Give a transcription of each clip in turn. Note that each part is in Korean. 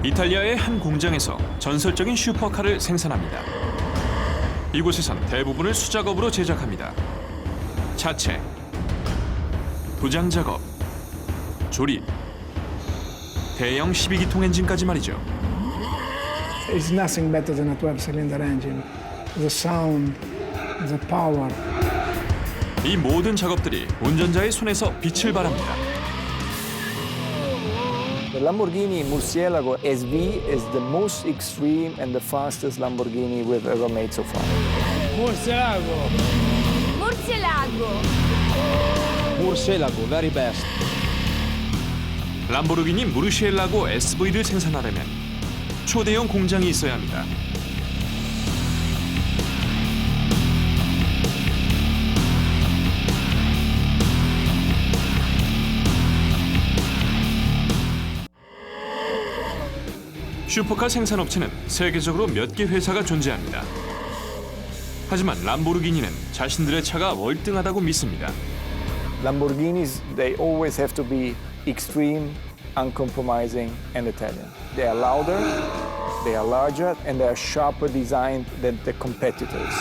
이탈리아의 한 공장에서 전설적인 슈퍼카를 생산합니다. 이곳에선 대부분을 수작업으로 제작합니다. 자체, 도장 작업, 조립, 대형 12기통 엔진까지 말이죠. It's nothing better than a 12-cylinder engine. The sound, the power. 이 모든 작업들이 운전자의 손에서 빛을 발합니다. The Lamborghini Murcielago SV is the most extreme and the fastest Lamborghini we've ever made so far. Murcielago. Murcielago. Murcielago, very best. 람보르기니 무르시엘라고 SV를 생산하려면 초대형 공장이 있어야 합니다. 슈퍼카 생산 업체는 세계적으로 몇 개 회사가 존재합니다. 하지만 람보르기니는 자신들의 차가 월등하다고 믿습니다. Lamborghinis, they always have to be extreme, uncompromising, and Italian. They are louder, they are larger, and they are sharper designed than the competitors.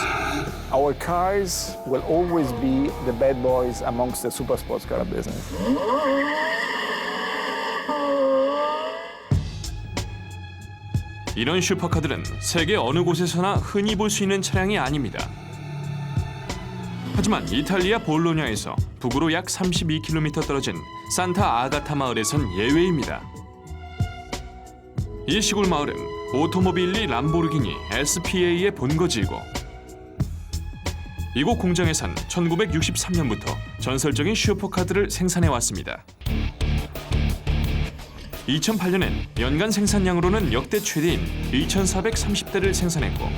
Our cars will always be the bad boys amongst the super sports car business. 이런 슈퍼카들은 세계 어느 곳에서나 흔히 볼 수 있는 차량이 아닙니다. 하지만 이탈리아 볼로냐에서 북으로 약 32km 떨어진 산타 아가타 마을에선 예외입니다. 이 시골 마을은 오토모빌리 람보르기니 SPA의 본거지이고 이곳 공장에선 1963년부터 전설적인 슈퍼카들을 생산해 왔습니다. 2008년엔 연간 생산량으로는 역대 최대인 2,430대를 생산했고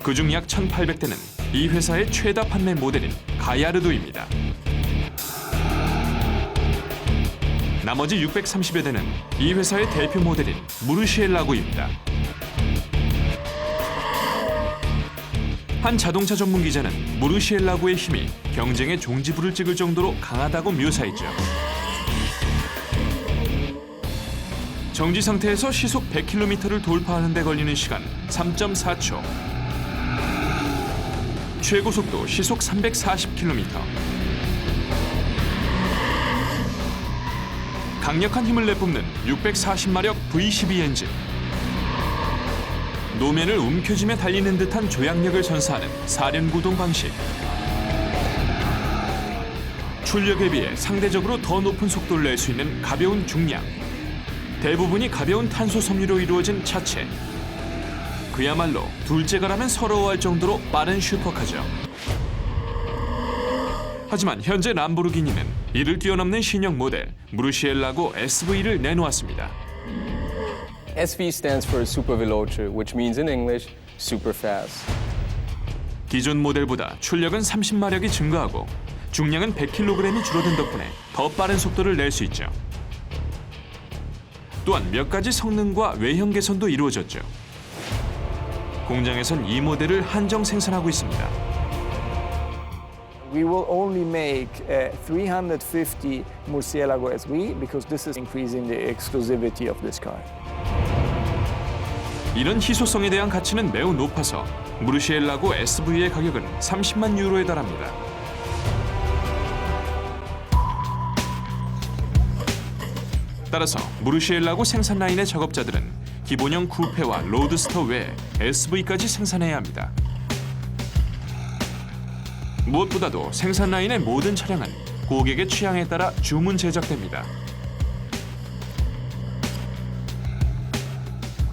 그중 약 1,800대는 이 회사의 최다 판매 모델인 가야르도입니다. 나머지 630여 대는 이 회사의 대표 모델인 무르시엘라고입니다. 한 자동차 전문 기자는 무르시엘라고의 힘이 경쟁의 종지부를 찍을 정도로 강하다고 묘사했죠. 정지 상태에서 시속 100km를 돌파하는 데 걸리는 시간 3.4초. 최고 속도 시속 340km. 강력한 힘을 내뿜는 640마력 V12 엔진. 노면을 움켜쥐며 달리는 듯한 조향력을 선사하는 사륜구동 방식. 출력에 비해 상대적으로 더 높은 속도를 낼 수 있는 가벼운 중량. 대부분이 가벼운 탄소 섬유로 이루어진 차체. 그야말로 둘째가라면 서러워할 정도로 빠른 슈퍼카죠. 하지만 현재 람보르기니는 이를 뛰어넘는 신형 모델 무르시엘라고 SV를 내놓았습니다. SV stands for super veloce, which means in English, super fast. 기존 모델보다 출력은 30마력이 증가하고 중량은 100kg이 줄어든 덕분에 더 빠른 속도를 낼 수 있죠. 또한 몇 가지 성능과 외형 개선도 이루어졌죠. 공장에선 이 모델을 한정 생산하고 있습니다. We will only make 350 Murcielago SV because this is increasing the exclusivity of this car. 이런 희소성에 대한 가치는 매우 높아서 무르시엘라고 SV의 가격은 30만 유로에 달합니다. 따라서 무르시엘라고 생산 라인의 작업자들은 기본형 쿠페와 로드스터 외에 SV까지 생산해야 합니다. 무엇보다도 생산 라인의 모든 차량은 고객의 취향에 따라 주문 제작됩니다.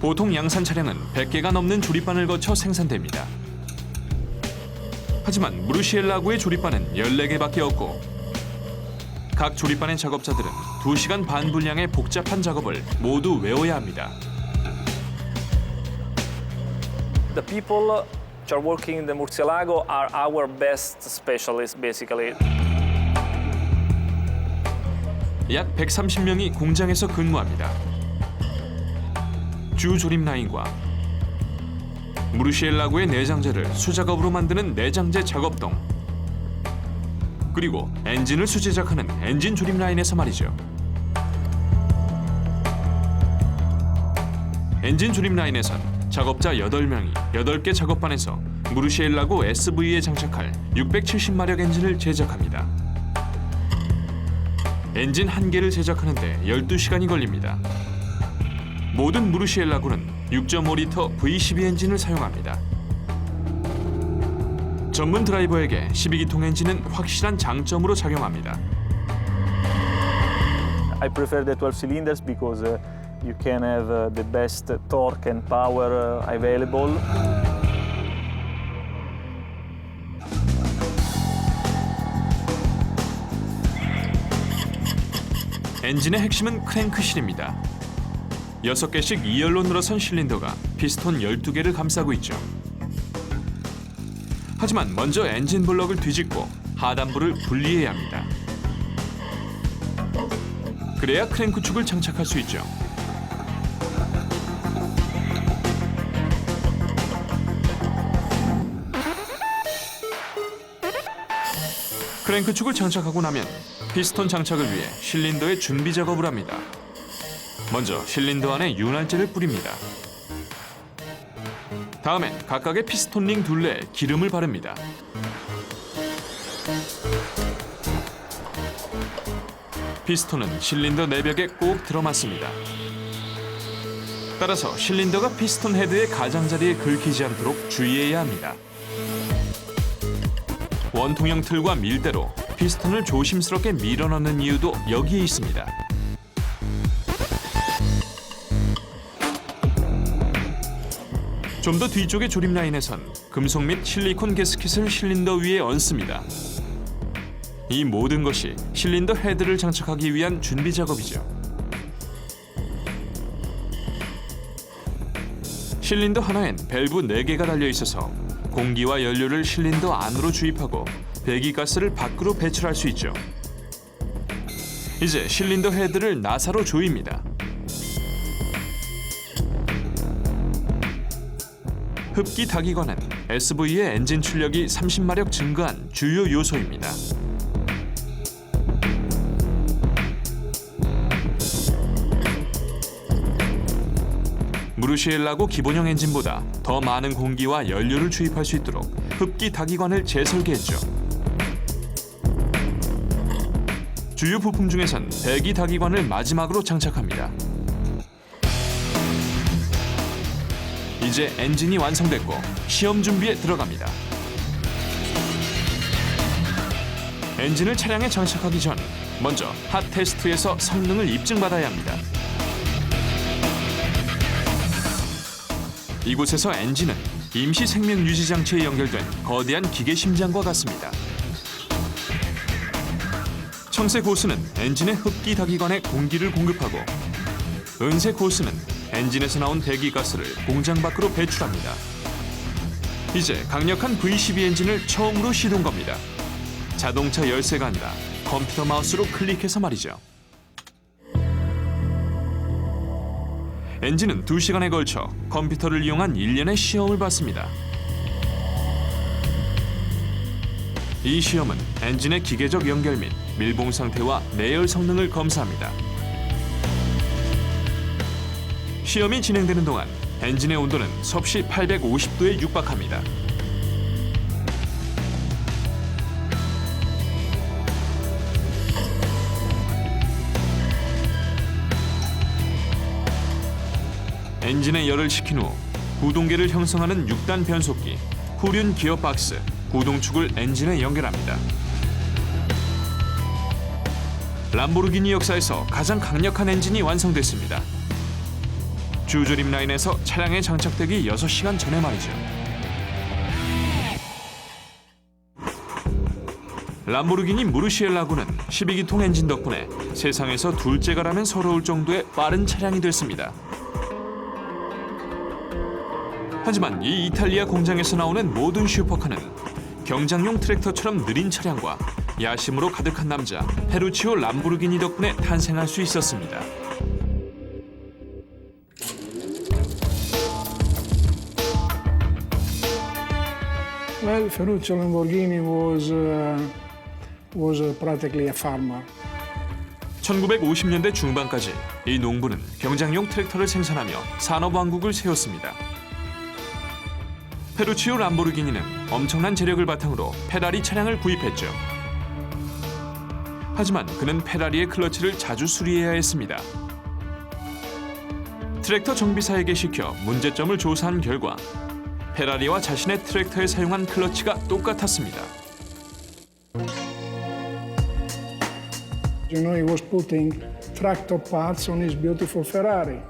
보통 양산 차량은 100개가 넘는 조립반을 거쳐 생산됩니다. 하지만 무르시엘라고의 조립반은 14개밖에 없고 각 조립반의 작업자들은 2시간 반 분량의 복잡한 작업을 모두 외워야 합니다. The people which are working in the Murcielago are our best specialists, basically. 약 130명이 공장에서 근무합니다. 주 조립 라인과 무르시엘라고의 내장재를 수작업으로 만드는 내장재 작업동, 그리고 엔진을 수제작하는 엔진 조립 라인에서 말이죠. 엔진 조립 라인에선 작업자 8명이 8개 작업반에서 무르시엘라고 SV에 장착할 670마력 엔진을 제작합니다. 엔진 한 개를 제작하는데 12시간이 걸립니다. 모든 무르시엘라고는 6.5리터 V12 엔진을 사용합니다. 전문 드라이버에게 12기통 엔진은 확실한 장점으로 작용합니다. I prefer the 12 cylinders because you can have the best torque and power available. 엔진의 핵심은 크랭크실입니다. 6개씩 2열로 늘어선 실린더가 피스톤 12개를 감싸고 있죠. 하지만 먼저 엔진 블럭을 뒤집고 하단부를 분리해야 합니다. 그래야 크랭크축을 장착할 수 있죠. 크랭크축을 장착하고 나면 피스톤 장착을 위해 실린더의 준비 작업을 합니다. 먼저 실린더 안에 윤활제를 뿌립니다. 다음엔 각각의 피스톤 링 둘레에 기름을 바릅니다. 피스톤은 실린더 내벽에 꼭 들어맞습니다. 따라서 실린더가 피스톤 헤드의 가장자리에 긁히지 않도록 주의해야 합니다. 원통형 틀과 밀대로 피스톤을 조심스럽게 밀어넣는 이유도 여기에 있습니다. 좀 더 뒤쪽의 조립 라인에선 금속 및 실리콘 가스켓을 실린더 위에 얹습니다. 이 모든 것이 실린더 헤드를 장착하기 위한 준비 작업이죠. 실린더 하나엔 밸브 4개가 달려 있어서 공기와 연료를 실린더 안으로 주입하고 배기가스를 밖으로 배출할 수 있죠. 이제 실린더 헤드를 나사로 조입니다. 흡기 다기관은 SV의 엔진 출력이 30마력 증가한 주요 요소입니다. 무르시엘라고 기본형 엔진보다 더 많은 공기와 연료를 주입할 수 있도록 흡기 다기관을 재설계했죠. 주요 부품 중에선 배기 다기관을 마지막으로 장착합니다. 이제 엔진이 완성됐고 시험 준비에 들어갑니다. 엔진을 차량에 장착하기 전 먼저 핫 테스트에서 성능을 입증받아야 합니다. 이곳에서 엔진은 임시 생명 유지 장치에 연결된 거대한 기계 심장과 같습니다. 청색 호스는 엔진의 흡기 다기관에 공기를 공급하고 은색 호스는 엔진에서 나온 배기가스를 공장 밖으로 배출합니다. 이제 강력한 V12 엔진을 처음으로 시동 겁니다. 자동차 열쇠가 아니라 컴퓨터 마우스로 클릭해서 말이죠. 엔진은 2시간에 걸쳐 컴퓨터를 이용한 일련의 시험을 받습니다. 이 시험은 엔진의 기계적 연결 및 밀봉 상태와 내열 성능을 검사합니다. 시험이 진행되는 동안 엔진의 온도는 섭씨 850도에 육박합니다. 엔진에 열을 식힌 후 구동계를 형성하는 6단 변속기, 후륜 기어 박스, 구동축을 엔진에 연결합니다. 람보르기니 역사에서 가장 강력한 엔진이 완성됐습니다. 주조립 라인에서 차량에 장착되기 6시간 전에 말이죠. 람보르기니 무르시엘라고는 12기통 엔진 덕분에 세상에서 둘째가라면 서러울 정도의 빠른 차량이 됐습니다. 하지만 이 이탈리아 공장에서 나오는 모든 슈퍼카는 경장용 트랙터처럼 느린 차량과 야심으로 가득한 남자 페루치오 람보르기니 덕분에 탄생할 수 있었습니다. Well, Ferruccio Lamborghini was practically a farmer. 1950년대 중반까지 이 농부는 경장용 트랙터를 생산하며 산업왕국을 세웠습니다. 페루치오 람보르기니는 엄청난 재력을 바탕으로 페라리 차량을 구입했죠. 하지만 그는 페라리의 클러치를 자주 수리해야 했습니다. 트랙터 정비사에게 시켜 문제점을 조사한 결과 페라리와 자신의 트랙터에 사용한 클러치가 똑같았습니다. You know, he was putting tractor parts on his beautiful Ferrari.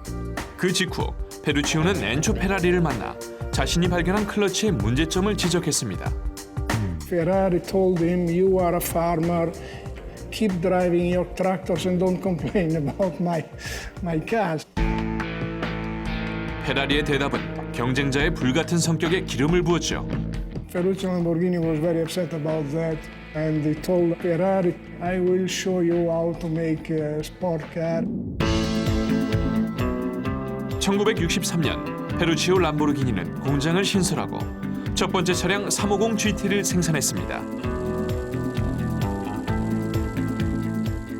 그 직후 페루치오는 엔초 페라리를 만나 자신이 발견한 클러치의 문제점을 지적했습니다. Ferrari told him, "You are a farmer. Keep driving your tractors and don't complain about my cars." 페라리의 대답은 경쟁자의 불같은 성격에 기름을 부었죠. Ferruccio Lamborghini was very upset about that, and he told Ferrari, "I will show you how to make a sport car." 1963년 페루치오 람보르기니는 공장을 신설하고 첫 번째 차량 350 GT를 생산했습니다.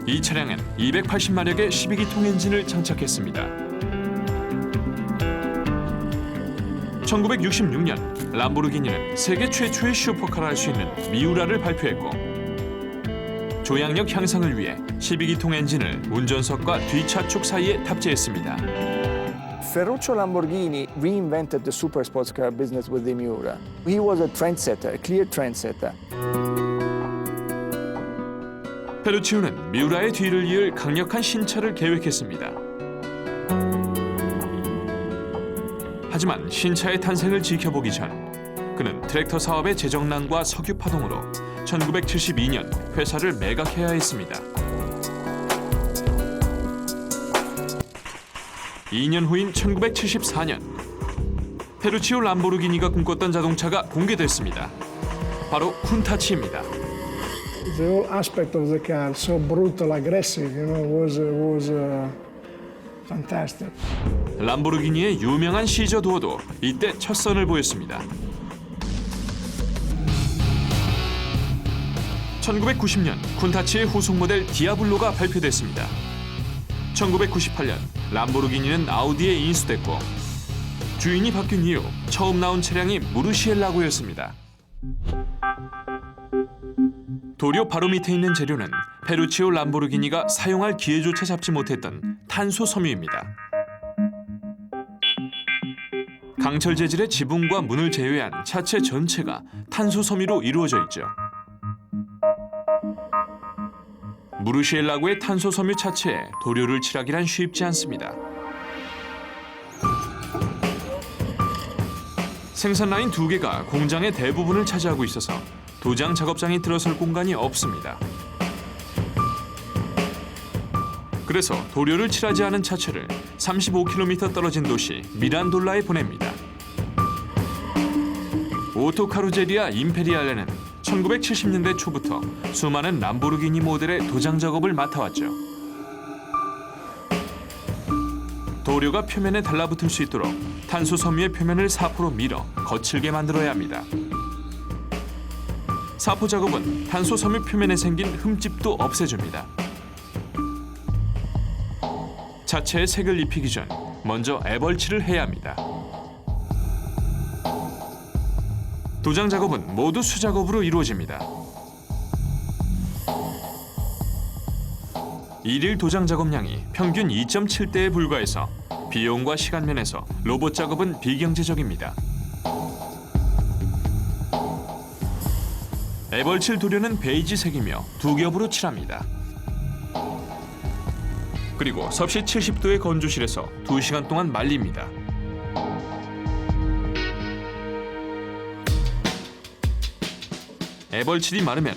이 차량엔 280마력의 12기통 엔진을 장착했습니다. 1966년 람보르기니는 세계 최초의 슈퍼카를 할 수 있는 미우라를 발표했고 조향력 향상을 위해 12기통 엔진을 운전석과 뒷차축 사이에 탑재했습니다. Ferruccio Lamborghini reinvented the super sports car business with the Miura. He was a trendsetter, a clear trendsetter. 페루치오는 미우라의 뒤를 이을 강력한 신차를 계획했습니다. 하지만 신차의 탄생을 지켜보기 전 그는 트랙터 사업의 재정난과 석유 파동으로 1972년 회사를 매각해야 했습니다. 2년 후인 1974년 페루치오 람보르기니가 꿈꿨던 자동차가 공개됐습니다. 바로 쿤타치입니다. The whole aspect of the car, so brutal, aggressive, you know, was fantastic. 람보르기니의 유명한 시저 도어도 이때 첫 선을 보였습니다. 1990년 쿤타치의 후속 모델 디아블로가 발표됐습니다. 1998년 람보르기니는 아우디에 인수됐고 주인이 바뀐 이후 처음 나온 차량이 무르시엘라고였습니다. 도료 바로 밑에 있는 재료는 페루치오 람보르기니가 사용할 기회조차 잡지 못했던 탄소 섬유입니다. 강철 재질의 지붕과 문을 제외한 차체 전체가 탄소 섬유로 이루어져 있죠. 무르시엘라고의 탄소 섬유 차체에 도료를 칠하기란 쉽지 않습니다. 생산 라인 2개가 공장의 대부분을 차지하고 있어서 도장 작업장이 들어설 공간이 없습니다. 그래서 도료를 칠하지 않은 차체를 35km 떨어진 도시 미란돌라에 보냅니다. 오토카루제리아 임페리알레는 1970년대 초부터 수많은 람보르기니 모델의 도장 작업을 맡아왔죠. 도료가 표면에 달라붙을 수 있도록 탄소 섬유의 표면을 사포로 밀어 거칠게 만들어야 합니다. 사포 작업은 탄소 섬유 표면에 생긴 흠집도 없애줍니다. 차체에 색을 입히기 전 먼저 애벌칠을 해야 합니다. 도장 작업은 모두 수작업으로 이루어집니다. 일일 도장 작업량이 평균 2.7대에 불과해서 비용과 시간 면에서 로봇 작업은 비경제적입니다. 애벌칠 도료는 베이지색이며 2겹으로 칠합니다. 그리고 섭씨 70도의 건조실에서 2시간 동안 말립니다. 애벌칠이 마르면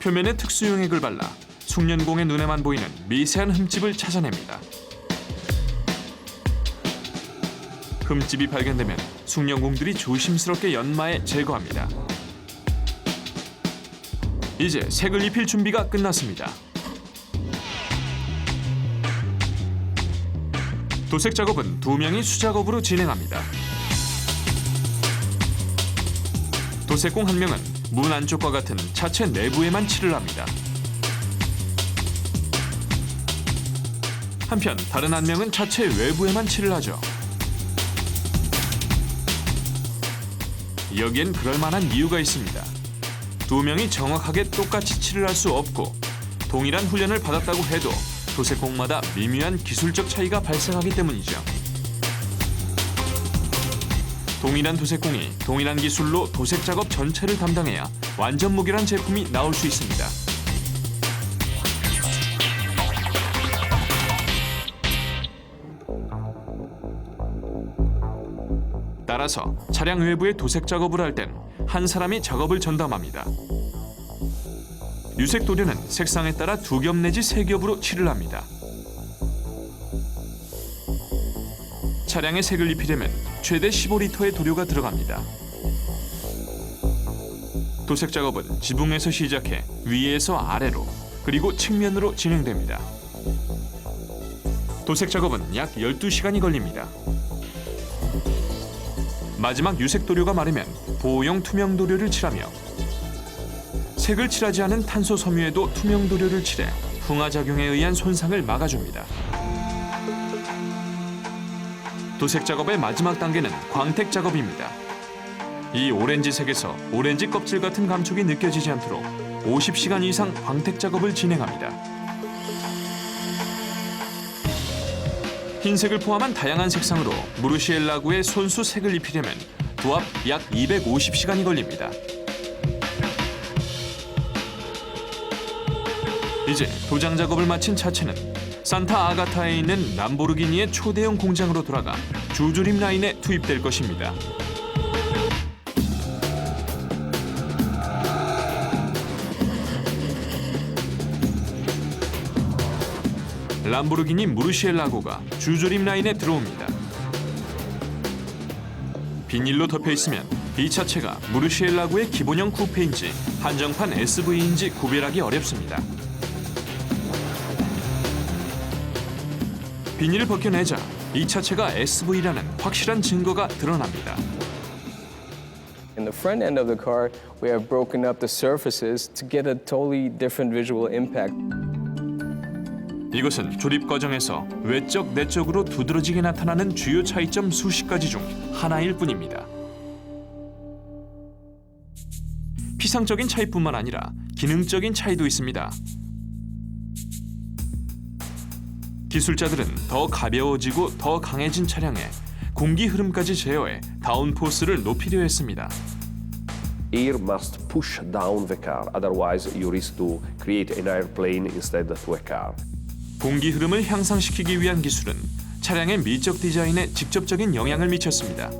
표면에 특수 용액을 발라 숙련공의 눈에만 보이는 미세한 흠집을 찾아냅니다. 흠집이 발견되면 숙련공들이 조심스럽게 연마해 제거합니다. 이제 색을 입힐 준비가 끝났습니다. 도색 작업은 2명이 수작업으로 진행합니다. 도색공 1명은 문 안쪽과 같은 차체 내부에만 칠을 합니다. 한편 다른 한 명은 차체 외부에만 칠을 하죠. 여기엔 그럴 만한 이유가 있습니다. 두 명이 정확하게 똑같이 칠을 할 수 없고 동일한 훈련을 받았다고 해도 도색공마다 미묘한 기술적 차이가 발생하기 때문이죠. 동일한 도색공이 동일한 기술로 도색 작업 전체를 담당해야 완전 무결한 제품이 나올 수 있습니다. 따라서 차량 외부에 도색 작업을 할 땐 한 사람이 작업을 전담합니다. 유색 도료는 색상에 따라 2겹 내지 3겹으로 칠을 합니다. 차량에 색을 입히려면 최대 15리터의 도료가 들어갑니다. 도색 작업은 지붕에서 시작해 위에서 아래로 그리고 측면으로 진행됩니다. 도색 작업은 약 12시간이 걸립니다. 마지막 유색 도료가 마르면 보호용 투명 도료를 칠하며 색을 칠하지 않은 탄소 섬유에도 투명 도료를 칠해 풍화작용에 의한 손상을 막아줍니다. 도색 작업의 마지막 단계는 광택 작업입니다. 이 오렌지색에서 오렌지 껍질 같은 감촉이 느껴지지 않도록 50시간 이상 광택 작업을 진행합니다. 흰색을 포함한 다양한 색상으로 무르시엘라구에 손수 색을 입히려면 도합 약 250시간이 걸립니다. 이제 도장 작업을 마친 차체는 산타 아가타에 있는 람보르기니의 초대형 공장으로 돌아가 주조림 라인에 투입될 것입니다. 람보르기니 무르시엘라고가 주조림 라인에 들어옵니다. 비닐로 덮여 있으면 이 차체가 무르시엘라고의 기본형 쿠페인지 한정판 SV인지 구별하기 어렵습니다. 비닐을 벗겨내자 이 차체가 SV라는 확실한 증거가 드러납니다. In the front end of the car, we have broken up the surfaces to get a totally different visual impact. 이것은 조립 과정에서 외적, 내적으로 두드러지게 나타나는 주요 차이점 수십 가지 중 하나일 뿐입니다. 피상적인 차이뿐만 아니라 기능적인 차이도 있습니다. 기술자들은 더 가벼워지고 더 강해진 차량에 공기 흐름까지 제어해 다운포스를 높이려 했습니다. Air must push down the car, otherwise you risk to create an airplane instead to a car. 공기 흐름을 향상시키기 위한 기술은 차량의 미적 디자인에 직접적인 영향을 미쳤습니다.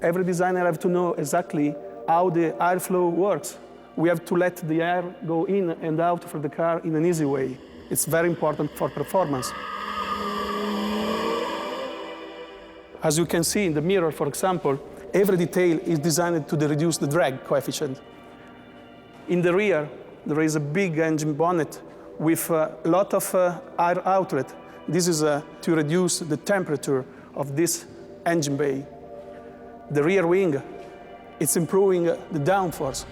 Every designer have to know exactly how the airflow works. We have to let the air go in and out for the car in an easy way. It's very important for performance. As you can see in the mirror, for example, every detail is designed to reduce the drag coefficient. In the rear, there is a big engine bonnet with a lot of air outlet. This is to reduce the temperature of this engine bay. The rear wing, it's improving the downforce.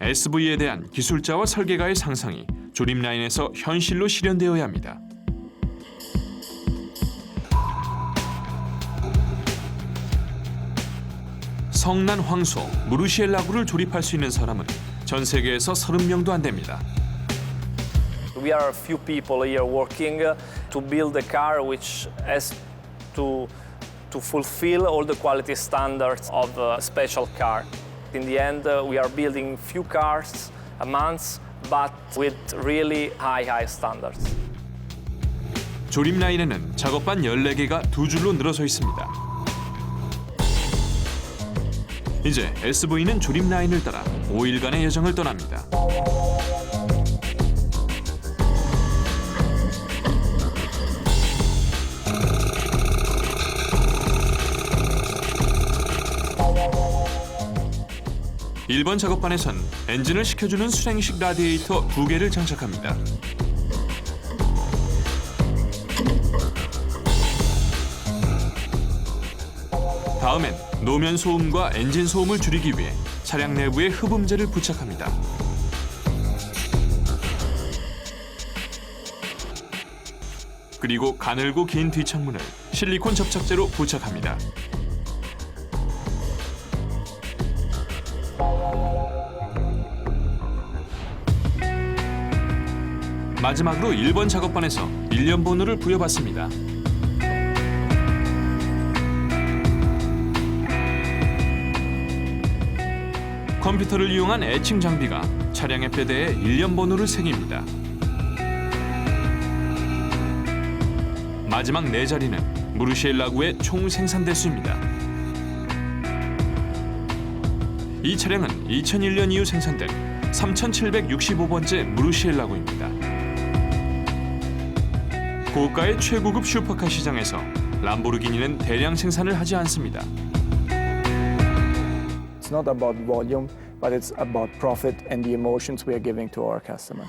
SV에 대한 기술자와 설계가의 상상이 조립 라인에서 현실로 실현되어야 합니다. 성난 황소 무르시엘라구를 조립할 수 있는 사람은 전 세계에서 30명도 안 됩니다. We are a few people here working to build a car which has to fulfill all the quality standards of a special car. In the end, we are building few cars a month, but with really high standards. 조립 라인에는 작업반 14개가 두 줄로 늘어서 있습니다. 이제 SV는 조립 라인을 따라 5일간의 여정을 떠납니다. 일 번 작업반에선 엔진을 식혀주는 수랭식 라디에이터 2개를 장착합니다. 다음엔 노면 소음과 엔진 소음을 줄이기 위해 차량 내부에 흡음재를 부착합니다. 그리고 가늘고 긴 뒷창문을 실리콘 접착제로 부착합니다. 마지막으로 1번 작업반에서 1년 번호를 부여받습니다. 컴퓨터를 이용한 애칭 장비가 차량의 패드에 1년 번호를 새깁니다. 마지막 4자리는 무르시엘라구의 총 생산 대수입니다. 이 차량은 2001년 이후 생산된 3765번째 무르시엘라구입니다. 고가의 최고급 슈퍼카 시장에서 람보르기니는 대량 생산을 하지 않습니다. It's not about volume, but it's about profit and the emotions we are giving to our customers.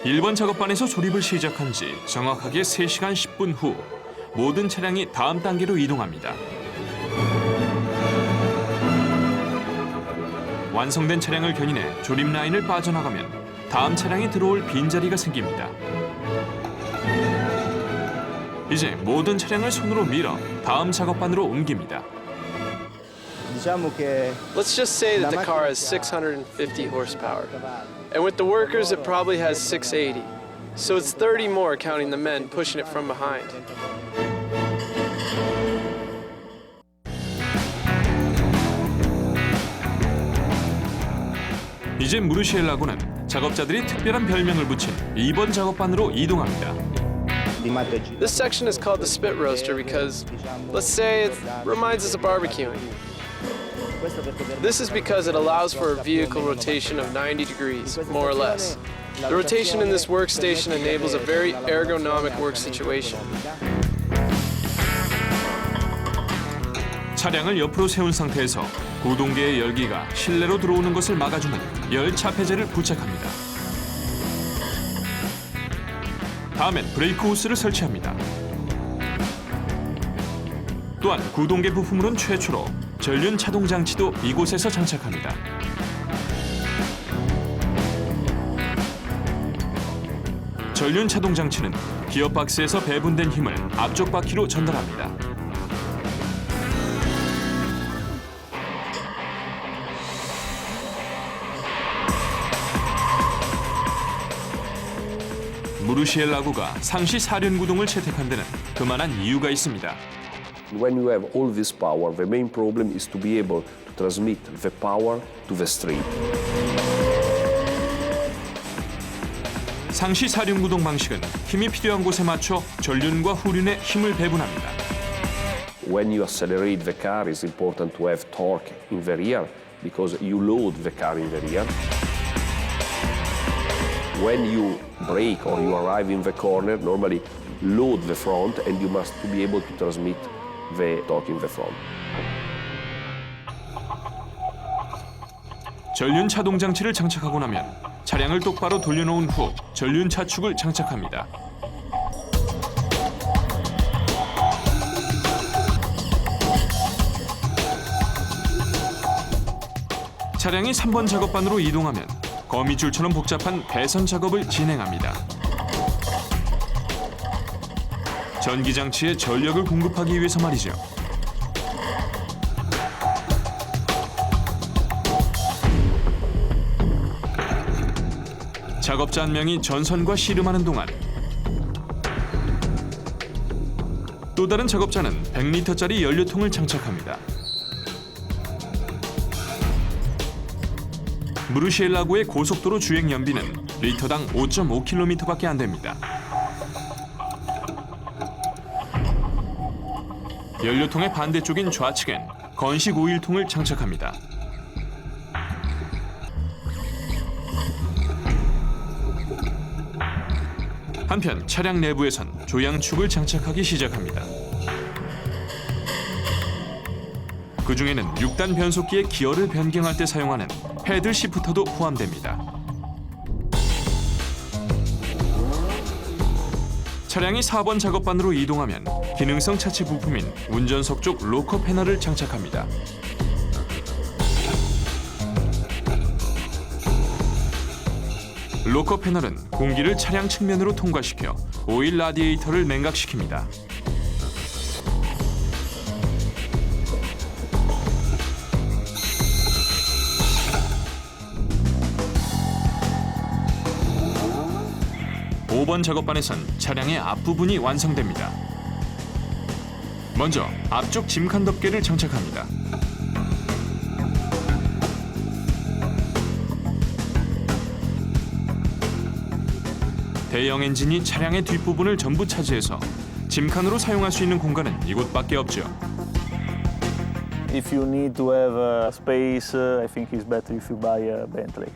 일본 작업반에서 조립을 시작한 지 정확하게 3시간 10분 후 모든 차량이 다음 단계로 이동합니다. 완성된 차량을 견인해 조립 라인을 빠져나가면 다음 차량이 들어올 빈자리가 생깁니다. 이제 모든 차량을 손으로 밀어 다음 작업반으로 옮깁니다. Let's just say that the car has 650 horsepower. And with the workers, it probably has 680. So it's 30 more counting the men pushing it from behind. 이제 무르시엘라구는 작업자들이 특별한 별명을 붙인 2번 작업반으로 이동합니다. This section is called the spit roaster because, let's say, it reminds us of barbecuing. This is because it allows for a vehicle rotation of 90 degrees, more or less. The rotation in this workstation enables a very ergonomic work situation. 차량을 옆으로 세운 상태에서 구동계의 열기가 실내로 들어오는 것을 막아주는 열 차폐제를 부착합니다. 다음엔 브레이크 호스를 설치합니다. 또한 구동계 부품으론 최초로 전륜 차동 장치도 이곳에서 장착합니다. 전륜 차동 장치는 기어박스에서 배분된 힘을 앞쪽 바퀴로 전달합니다. 무르시엘라구가 상시 4륜 구동을 채택한 데는 그만한 이유가 있습니다. When you have all this power, the main problem is to be able to transmit the power to the street. 상시 4륜 구동 방식은 힘이 필요한 곳에 맞춰 전륜과 후륜에 힘을 배분합니다. When you accelerate the car, it's important to have torque in the rear because you load the car in the rear. When you brake or you arrive in the corner, normally load the front and you must be able to transmit the torque in the front. 전륜 차동 장치를 장착하고 나면 차량을 똑바로 돌려놓은 후 전륜 차축을 장착합니다. 차량이 3번 작업반으로 이동하면 거미줄처럼 복잡한 배선 작업을 진행합니다. 전기 장치에 전력을 공급하기 위해서 말이죠. 작업자 한 명이 전선과 씨름하는 동안 또 다른 작업자는 100리터짜리 연료통을 장착합니다. 무르시엘라구의 고속도로 주행 연비는 리터당 5.5km밖에 안 됩니다. 연료통의 반대쪽인 좌측엔 건식 오일통을 장착합니다. 한편 차량 내부에선 조향축을 장착하기 시작합니다. 그 중에는 6단 변속기의 기어를 변경할 때 사용하는 패들 시프터도 포함됩니다. 차량이 4번 작업반으로 이동하면 기능성 차체 부품인 운전석 쪽 로커 패널을 장착합니다. 로커 패널은 공기를 차량 측면으로 통과시켜 오일 라디에이터를 냉각시킵니다. 오 5번 작업반에선 차량의 앞부분이 완성됩니다. 먼저 앞쪽 짐칸 덮개를 장착합니다. 대형 엔진이 차량의 뒷부분을 전부 차지해서 짐칸으로 사용할 수 있는 공간은 이곳밖에 없죠. If you need to have space, I think it's better if you buy a Bentley.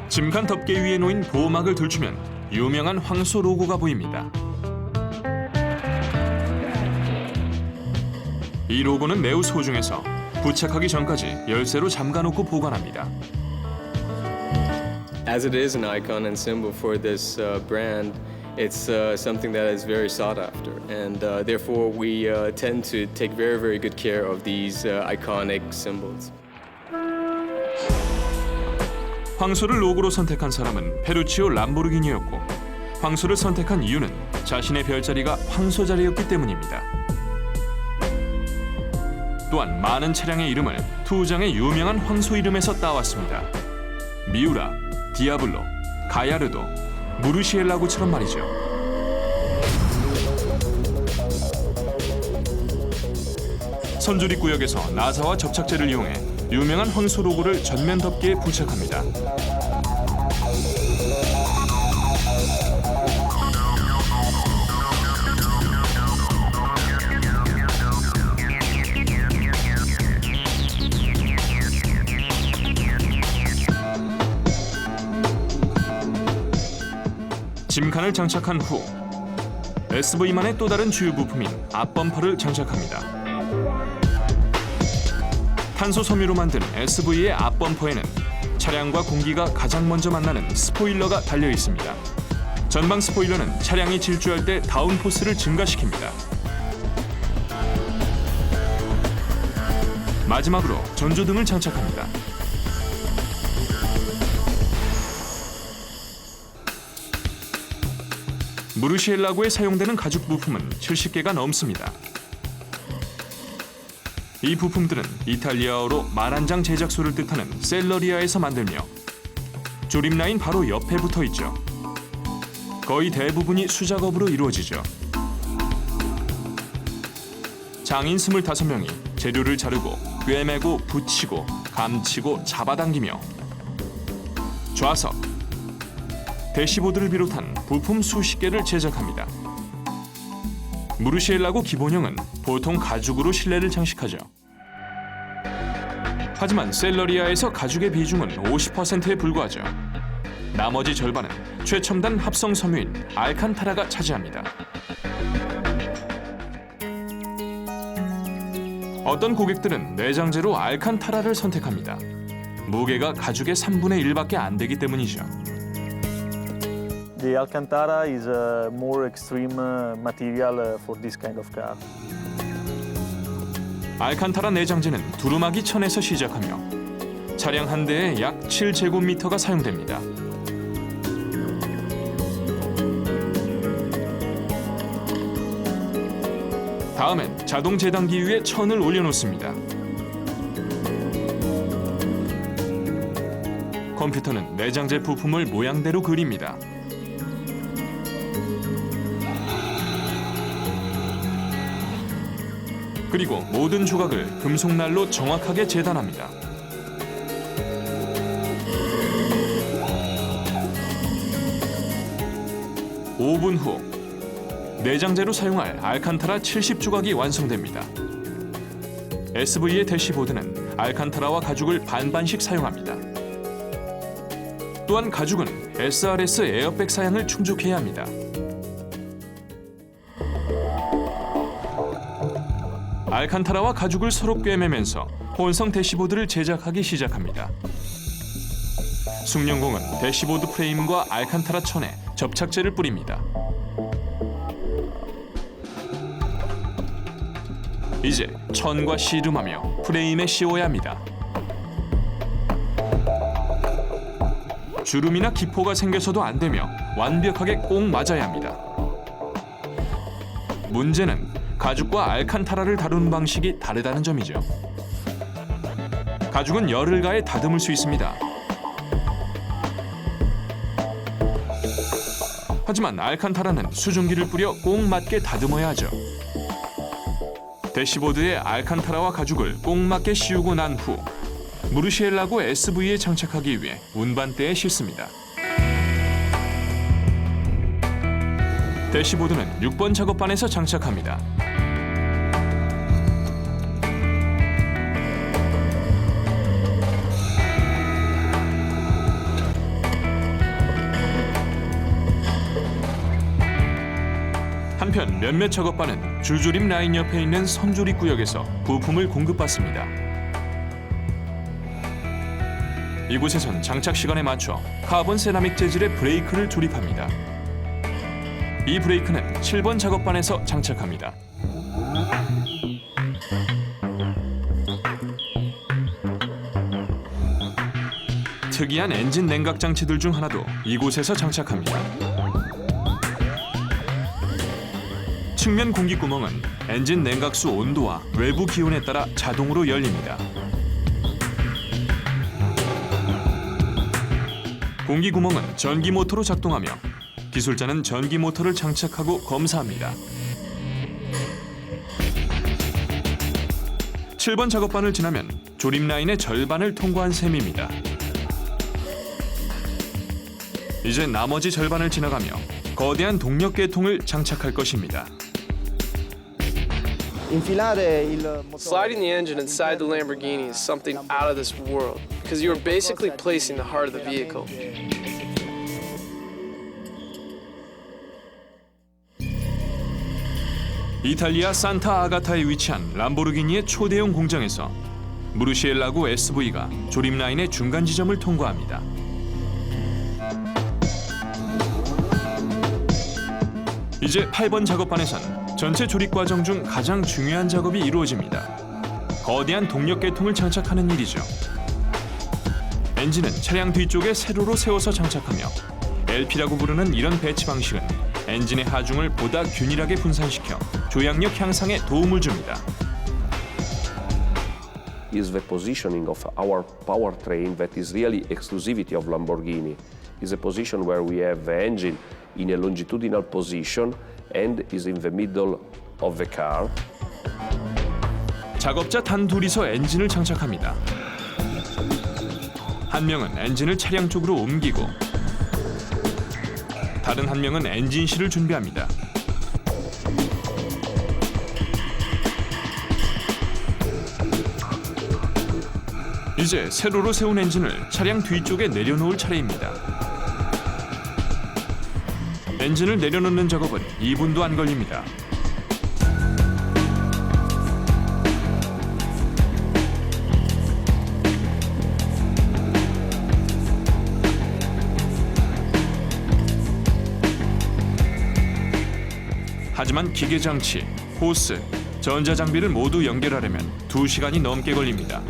짐칸 덮개 위에 놓인 보호막을 들추면 유명한 황소 로고가 보입니다. 이 로고는 매우 소중해서 부착하기 전까지 열쇠로 잠가놓고 보관합니다. As it is an icon and symbol for this brand, it's something that is very sought after, and therefore we tend to take very, very good care of these iconic symbols. 황소를 로고로 선택한 사람은 페루치오 람보르기니였고, 황소를 선택한 이유는 자신의 별자리가 황소 자리였기 때문입니다. 또한 많은 차량의 이름을 두 장의 유명한 황소 이름에서 따왔습니다. 미우라, 디아블로, 가야르도, 무르시엘라고처럼 말이죠. 선주리 구역에서 나사와 접착제를 이용해 유명한 황소 로고를 전면 덮개에 부착합니다. 짐칸을 장착한 후 SV만의 또 다른 주요 부품인 앞범퍼를 장착합니다. 탄소 섬유로 만든 SV의 앞범퍼에는 차량과 공기가 가장 먼저 만나는 스포일러가 달려 있습니다. 전방 스포일러는 차량이 질주할 때 다운포스를 증가시킵니다. 마지막으로 전조등을 장착합니다. 무르시엘라고에 사용되는 가죽 부품은 70개가 넘습니다. 이 부품들은 이탈리아어로 말한장 제작소를 뜻하는 셀러리아에서 만들며 조립 라인 바로 옆에 붙어 있죠. 거의 대부분이 수작업으로 이루어지죠. 장인 25명이 재료를 자르고 꿰매고 붙이고 감치고 잡아당기며 좌석, 대시보드를 비롯한 부품 수십 개를 제작합니다. 무르시엘라고 기본형은 보통 가죽으로 실내를 장식하죠. 하지만 셀러리아에서 가죽의 비중은 50%에 불과하죠. 나머지 절반은 최첨단 합성 섬유인 알칸타라가 차지합니다. 어떤 고객들은 내장재로 알칸타라를 선택합니다. 무게가 가죽의 3분의 1밖에 안 되기 때문이죠. The Alcantara is a more extreme material for this kind of car. 알칸타라 내장재는 두루마기 천에서 시작하며 차량 한 대에 약 7제곱미터가 사용됩니다. 다음엔 자동 재단기 위에 천을 올려놓습니다. 컴퓨터는 내장재 부품을 모양대로 그립니다. 그리고 모든 조각을 금속날로 정확하게 재단합니다. (5분) 후 내장재로 사용할 알칸타라 70조각이 완성됩니다. SV의 대시보드는 알칸타라와 가죽을 반반씩 사용합니다. 또한 가죽은 SRS 에어백 사양을 충족해야 합니다. 알칸타라와 가죽을 서로 꿰매면서 혼성 대시보드를 제작하기 시작합니다. 숙련공은 대시보드 프레임과 알칸타라 천에 접착제를 뿌립니다. 이제 천과 씨름하며 프레임에 씌워야 합니다. 주름이나 기포가 생겨서도 안 되며 완벽하게 꼭 맞아야 합니다. 문제는 가죽과 알칸타라를 다루는 방식이 다르다는 점이죠. 가죽은 열을 가해 다듬을 수 있습니다. 하지만 알칸타라는 수증기를 뿌려 꼭 맞게 다듬어야 하죠. 대시보드에 알칸타라와 가죽을 꼭 맞게 씌우고 난 후 무르시엘라고 SV에 장착하기 위해 운반대에 싣습니다. 대시보드는 6번 작업반에서 장착합니다. 한편 몇몇 작업반은 줄조림 라인 옆에 있는 선조립 구역에서 부품을 공급받습니다. 이곳에선 장착 시간에 맞춰 카본 세라믹 재질의 브레이크를 조립합니다. 이 브레이크는 7번 작업반에서 장착합니다. 특이한 엔진 냉각 장치들 중 하나도 이곳에서 장착합니다. 측면 공기구멍은 엔진 냉각수 온도와 외부 기온에 따라 자동으로 열립니다. 공기구멍은 전기 모터로 작동하며 기술자는 전기 모터를 장착하고 검사합니다. 7번 작업반을 지나면 조립 라인의 절반을 통과한 셈입니다. 이제 나머지 절반을 지나가며 거대한 동력 계통을 장착할 것입니다. Sliding the engine inside the Lamborghini is something out of this world because you are basically placing the heart of the vehicle. 이탈리아 산타 아가타에 위치한 람보르기니의 초대형 공장에서 무르시엘라고 SV가 조립 라인의 중간 지점을 통과합니다. 이제 8번 작업반에선 전체 조립 과정 중 가장 중요한 작업이 이루어집니다. 거대한 동력 계통을 장착하는 일이죠. 엔진은 차량 뒤쪽에 세로로 세워서 장착하며 LP라고 부르는 이런 배치 방식은 엔진의 하중을 보다 균일하게 분산시켜 조향력 향상에 도움을 줍니다. Is the positioning of our powertrain that is really exclusivity of Lamborghini. Is a position where we have the engine in a longitudinal position and is in the middle of the car. 작업자 단 둘이서 엔진을 장착합니다. 한 명은 엔진을 차량 쪽으로 옮기고 다른 한 명은 엔진실을 준비합니다. 이제 세로로 세운 엔진을 차량 뒤쪽에 내려놓을 차례입니다. 엔진을 내려놓는 작업은 2분도 안 걸립니다. 하지만 기계장치, 호스, 전자장비를 모두 연결하려면 2시간이 넘게 걸립니다.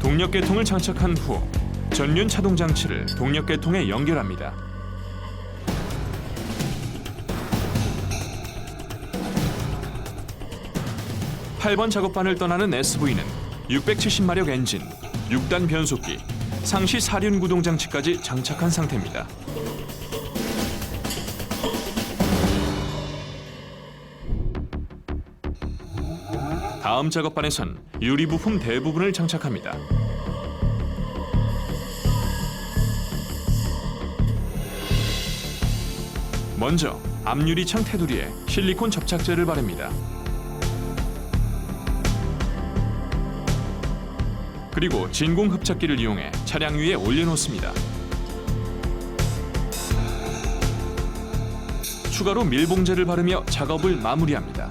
동력계통을 장착한 후 전륜 차동 장치를 동력계통에 연결합니다. (8번) 작업반을 떠나는 SV는 670마력 엔진, 6단 변속기, 상시 사륜 구동 장치까지 장착한 상태입니다. 다음 작업반에선 유리 부품 대부분을 장착합니다. 먼저 앞유리창 테두리에 실리콘 접착제를 바릅니다. 그리고 진공 흡착기를 이용해 차량 위에 올려놓습니다. 추가로 밀봉제를 바르며 작업을 마무리합니다.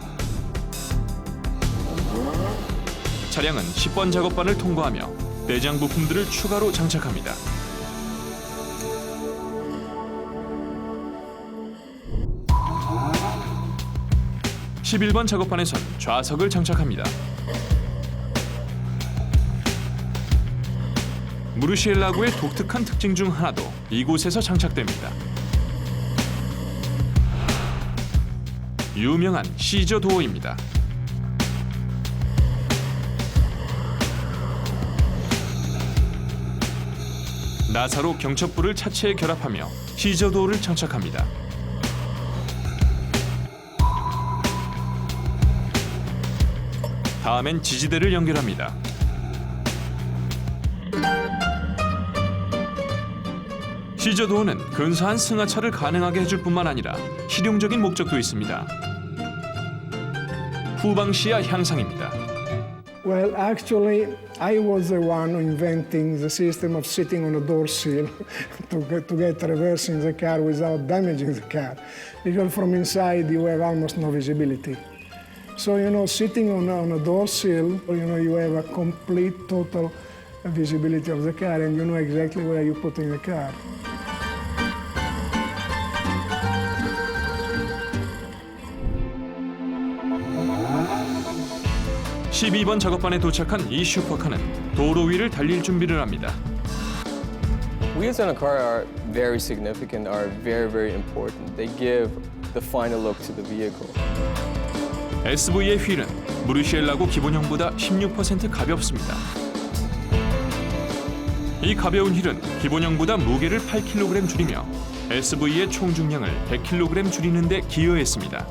차량은 10번 작업반을 통과하며 내장 부품들을 추가로 장착합니다. (11번) 작업반에선 좌석을 장착합니다. 무르시엘라고의 독특한 특징 중 하나도 이곳에서 장착됩니다. 유명한 시저 도어입니다. 나사로 경첩부를 차체에 결합하며 시저 도어를 장착합니다. 다음엔 지지대를 연결합니다. 시저 도어는 근사한 승하차를 가능하게 해줄 뿐만 아니라 실용적인 목적도 있습니다. 후방시야 향상입니다. Well, actually, I was the one who inventing the system of sitting on a door sill to get reversing the car without damaging the car. Because from inside you have almost no visibility. So, sitting on a door sill, you have a complete, total visibility of the car and you know exactly where you're putting the car. (12번) 작업반에 도착한 이 슈퍼카는 도로 위를 달릴 준비를 합니다. Wheels on a car are very significant, are very, very important. They give the final look to the vehicle. SV의 휠은 무르시엘라고 기본형보다 16% 가볍습니다. 이 가벼운 휠은 기본형보다 무게를 8kg 줄이며 SV의 총 중량을 100kg 줄이는 데 기여했습니다.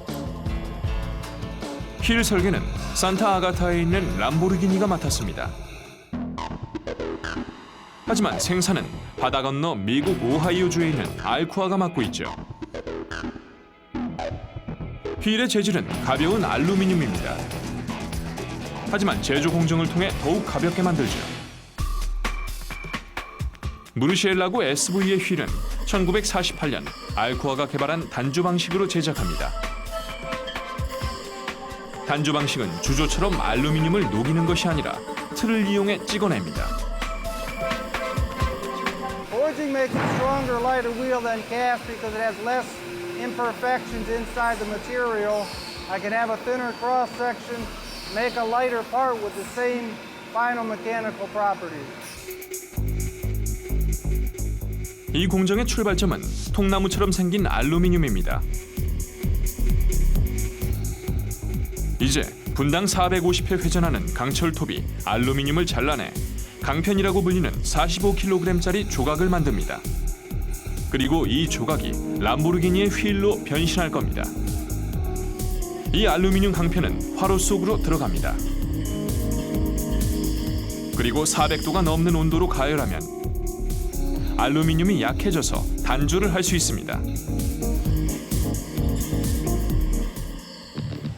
휠 설계는 산타 아가타에 있는 람보르기니가 맡았습니다. 하지만 생산은 바다 건너 미국 오하이오주에 있는 알쿠아가 맡고 있죠. 휠의 재질은 가벼운 알루미늄입니다. 하지만 제조 공정을 통해 더욱 가볍게 만들죠. 무르시엘라고 SV의 휠은 1948년 알쿠아가 개발한 단조 방식으로 제작합니다. 단조 방식은 주조처럼 알루미늄을 녹이는 것이 아니라 틀을 이용해 찍어냅니다. Forging makes a stronger, lighter wheel than cast because it has less imperfections inside the material. I can have a thinner cross section, make a lighter part with the same final mechanical properties. 이 공정의 출발점은 통나무처럼 생긴 알루미늄입니다. 이제 분당 450회 회전하는 강철톱이 알루미늄을 잘라내 강편이라고 불리는 45kg짜리 조각을 만듭니다. 그리고 이 조각이 람보르기니의 휠로 변신할 겁니다. 이 알루미늄 강편은 화로 속으로 들어갑니다. 그리고 400도가 넘는 온도로 가열하면 알루미늄이 약해져서 단조를 할 수 있습니다.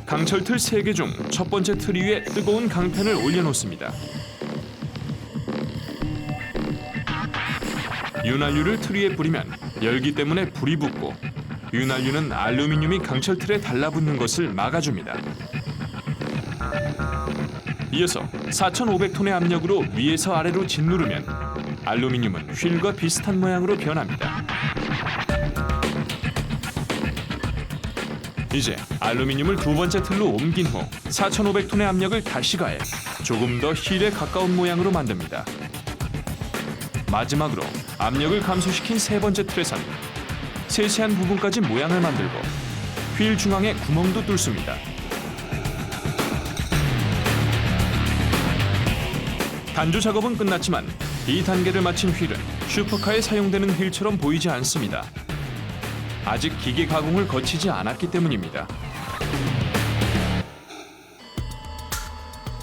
강철틀 3개 중 첫 번째 틀 위에 뜨거운 강편을 올려놓습니다. 윤활유를 틀 위에 뿌리면 열기 때문에 불이 붙고 윤활유는 알루미늄이 강철틀에 달라붙는 것을 막아줍니다. 이어서 4,500톤의 압력으로 위에서 아래로 짓누르면 알루미늄은 휠과 비슷한 모양으로 변합니다. 이제 알루미늄을 두 번째 틀로 옮긴 후 4,500톤의 압력을 다시 가해 조금 더 휠에 가까운 모양으로 만듭니다. 마지막으로 압력을 감소시킨 세 번째 틀에선 세세한 부분까지 모양을 만들고 휠 중앙에 구멍도 뚫습니다. 단조 작업은 끝났지만 이 단계를 마친 휠은 슈퍼카에 사용되는 휠처럼 보이지 않습니다. 아직 기계 가공을 거치지 않았기 때문입니다.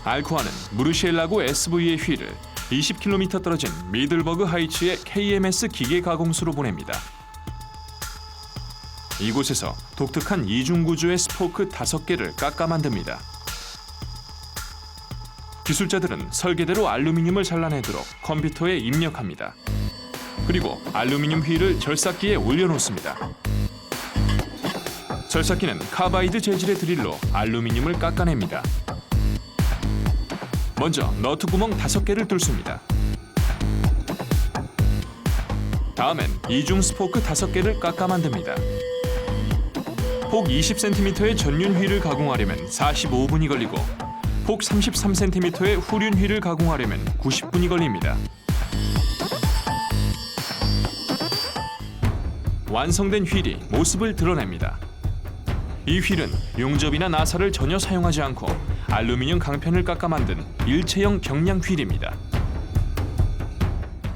알쿠아는 무르시엘라고 SV의 휠을 20km 떨어진 미들버그 하이츠의 KMS 기계 가공소로 보냅니다. 이곳에서 독특한 이중 구조의 스포크 5개를 깎아 만듭니다. 기술자들은 설계대로 알루미늄을 잘라내도록 컴퓨터에 입력합니다. 그리고 알루미늄 휠을 절삭기에 올려놓습니다. 절삭기는 카바이드 재질의 드릴로 알루미늄을 깎아냅니다. 먼저 너트 구멍 5개를 뚫습니다. 다음엔 이중 스포크 5개를 깎아 만듭니다. 폭 20cm의 전륜 휠을 가공하려면 45분이 걸리고 폭 33cm의 후륜 휠을 가공하려면 90분이 걸립니다. 완성된 휠이 모습을 드러냅니다. 이 휠은 용접이나 나사를 전혀 사용하지 않고 알루미늄 강편을 깎아 만든 일체형 경량 휠입니다.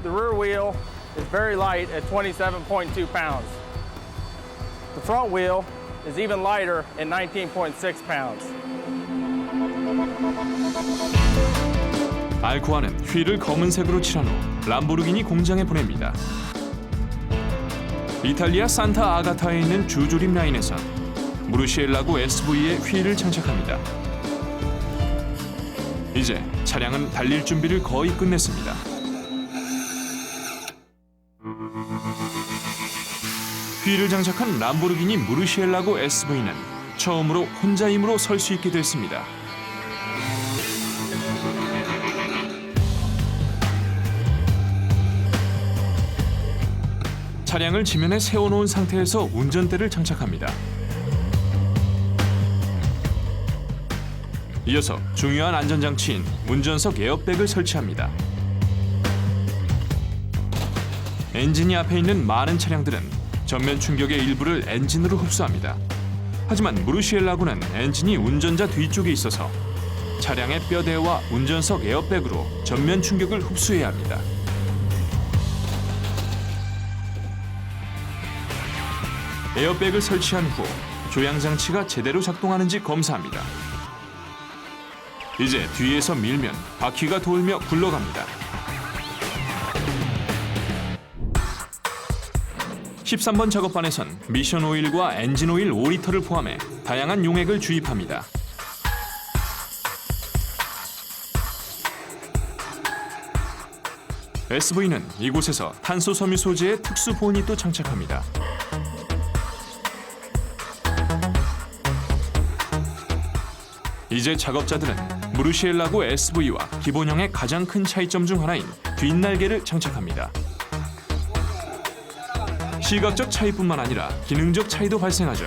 The rear wheel is very light at 27.2 pounds. The front wheel is even lighter at 19.6 pounds. 알코아는 휠을 검은색으로 칠한 후 람보르기니 공장에 보냅니다. 이탈리아 산타 아가타에 있는 주조림 라인에선 무르시엘라고 SV의 휠을 장착합니다. 이제 차량은 달릴 준비를 거의 끝냈습니다. 휠을 장착한 람보르기니 무르시엘라고 SV는 처음으로 혼자 힘으로 설 수 있게 됐습니다. 차량을 지면에 세워놓은 상태에서 운전대를 장착합니다. 이어서 중요한 안전장치인 운전석 에어백을 설치합니다. 엔진이 앞에 있는 많은 차량들은 전면 충격의 일부를 엔진으로 흡수합니다. 하지만 무르시엘라고는 엔진이 운전자 뒤쪽에 있어서 차량의 뼈대와 운전석 에어백으로 전면 충격을 흡수해야 합니다. 에어백을 설치한 후 조향장치가 제대로 작동하는지 검사합니다. 이제 뒤에서 밀면 바퀴가 돌며 굴러갑니다. 13번 작업반에선 미션 오일과 엔진 오일 5리터를 포함해 다양한 용액을 주입합니다. SV는 이곳에서 탄소 섬유 소재의 특수 보닛도 장착합니다. 이제 작업자들은 무르시엘라고 SV와 기본형의 가장 큰 차이점 중 하나인 뒷날개를 장착합니다. 시각적 차이뿐만 아니라 기능적 차이도 발생하죠.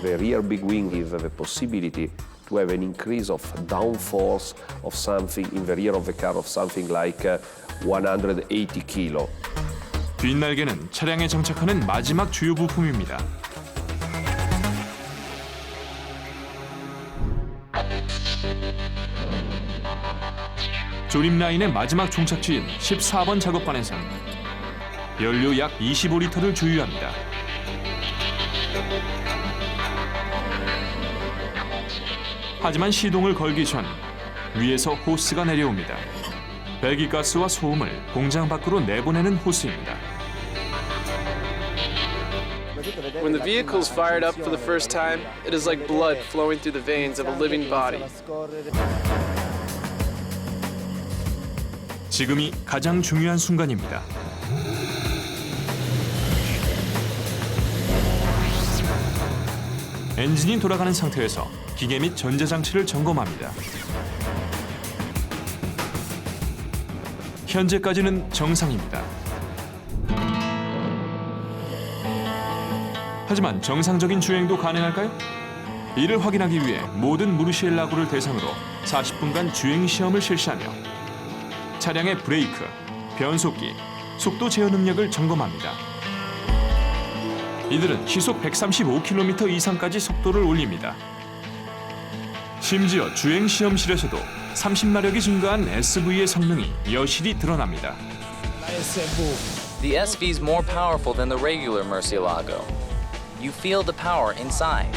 The rear big wing gives the possibility to have an increase of downforce of something in the rear of the car of something like 180 kg. 뒷날개는 차량에 장착하는 마지막 주요 부품입니다. 조립 라인의 마지막 종착지인 14번 작업반에선 연료 약 25리터를 주유합니다. 하지만 시동을 걸기 전 위에서 호스가 내려옵니다. 배기가스와 소음을 공장 밖으로 내보내는 호스입니다. When the vehicle is fired up for the first time, it is like blood flowing through the veins of a living body. 지금이 가장 중요한 순간입니다. 엔진이 돌아가는 상태에서 기계 및 전자장치를 점검합니다. 현재까지는 정상입니다. 하지만 정상적인 주행도 가능할까요? 이를 확인하기 위해 모든 무르시엘라고를 대상으로 40분간 주행 시험을 실시하며 차량의 브레이크, 변속기, 속도 제어 능력을 점검합니다. 이들은 시속 135km 이상까지 속도를 올립니다. 심지어 주행 시험실에서도 30마력이 증가한 SV의 성능이 여실히 드러납니다. The SV is more powerful than the regular Murcielago. You feel the power inside.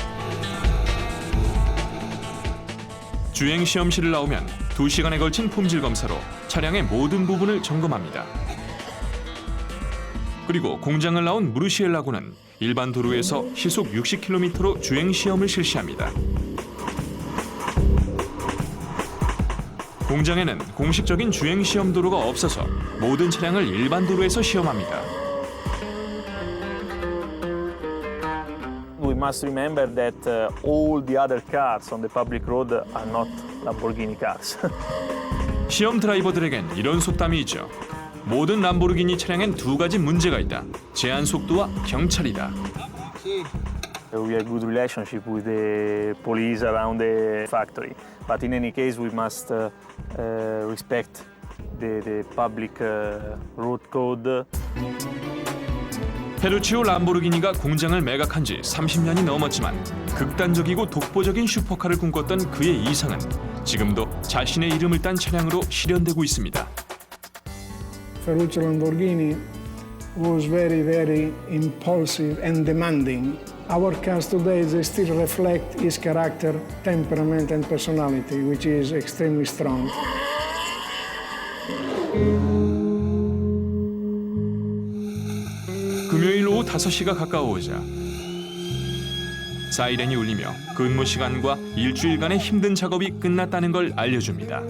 주행 시험실을 나오면 2시간에 걸친 품질 검사로 차량의 모든 부분을 점검합니다. 그리고 공장을 나온 무르시엘라고는 일반 도로에서 시속 60km로 주행 시험을 실시합니다. 공장에는 공식적인 주행 시험 도로가 없어서 모든 차량을 일반 도로에서 시험합니다. must remember that all the other cars on the public road are not Lamborghini cars. 시험 드라이버들에겐 이런 속담이 있죠. 모든 람보르기니 차량엔 두 가지 문제가 있다. 제한 속도와 경찰이다. We have good relationship with the police around the factory, but in any case we must respect the public road code. 페루치오 람보르기니가 공장을 매각한 지 30년이 넘었지만 극단적이고 독보적인 슈퍼카를 꿈꿨던 그의 이상은 지금도 자신의 이름을 딴 차량으로 실현되고 있습니다. Ferruccio Lamborghini was very, very impulsive and demanding. Our cars today, they still reflect his character, temperament and personality, which is extremely strong. 금요일 오후 5시가 가까워오자 사이렌이 울리며 근무 시간과 일주일간의 힘든 작업이 끝났다는 걸 알려줍니다.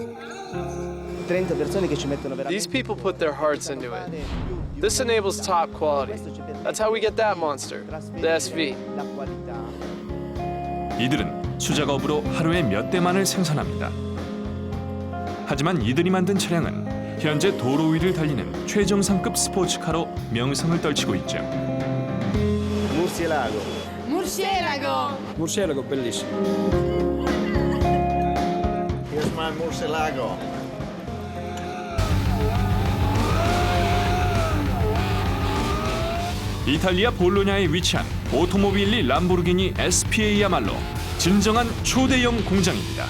These people put their hearts into it. This enables top quality. That's how we get that monster, the SV. 이들은 수작업으로 하루에 몇 대만을 생산합니다. 하지만 이들이 만든 차량은 현재 도로 위를 달리는 최정상급 스포츠카로 명성을 떨치고 있죠. Murcielago. Murcielago, bellissimo. Here's my Murcielago. 이탈리아 볼로냐에 위치한 오토모빌리 람보르기니 SPA야말로 진정한 초대형 공장입니다.